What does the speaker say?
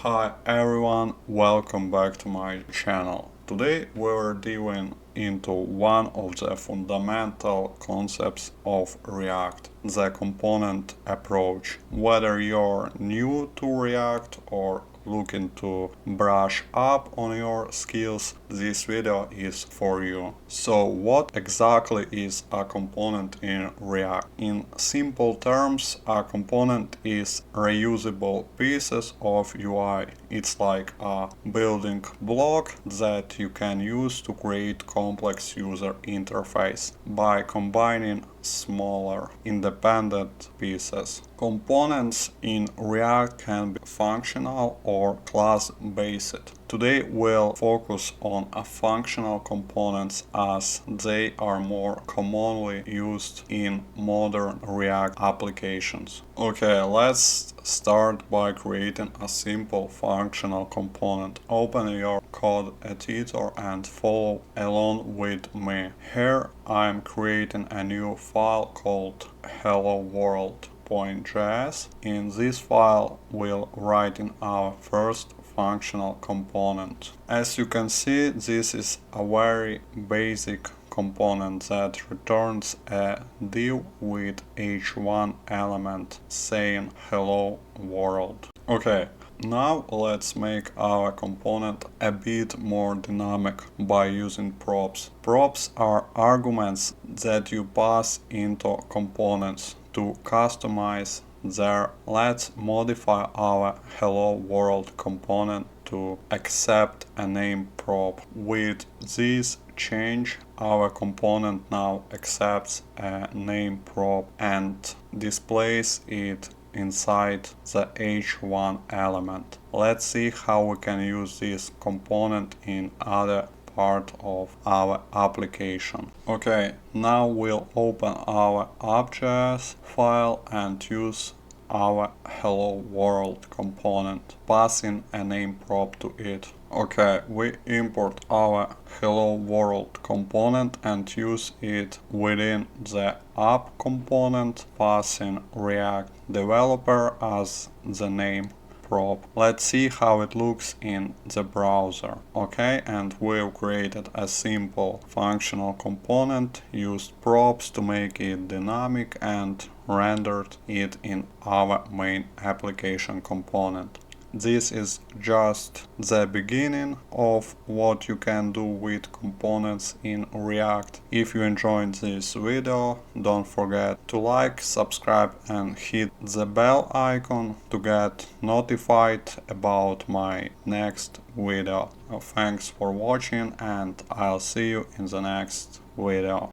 Hi everyone, welcome back to my channel. Today we're diving into one of the fundamental concepts of React, the component approach. Whether you're new to React or looking to brush up on your skills, this video is for you. So what exactly is a component in React? In simple terms, a component is reusable pieces of UI. It's like a building block that you can use to create complex user interface by combining smaller independent pieces. Components in React can be functional or class-based. Today we'll focus on functional components as they are more commonly used in modern React applications. Okay, let's start by creating a simple functional component. Open your code editor and follow along with me. Here I'm creating a new file called hello world.js. In this file we'll write in our first functional component. As you can see, this is a very basic component that returns a div with h1 element saying hello world. Okay, now let's make our component a bit more dynamic by using props. Props are arguments that you pass into components to customize there. Let's modify our hello world component to accept a name prop. With this change, our component now accepts a name prop and displays it inside the h1 element. Let's see how we can use this component in other part of our application. Okay, now we'll open our App.js file and use our hello world component, passing a name prop to it. Okay, we import our hello world component and use it within the app component, passing React developer as the name prop. Let's see how it looks in the browser. Okay, and we've created a simple functional component, used props to make it dynamic and rendered it in our main application component. This is just the beginning of what you can do with components in React. If you enjoyed this video, don't forget to like, subscribe and hit the bell icon to get notified about my next video. Thanks for watching and I'll see you in the next video.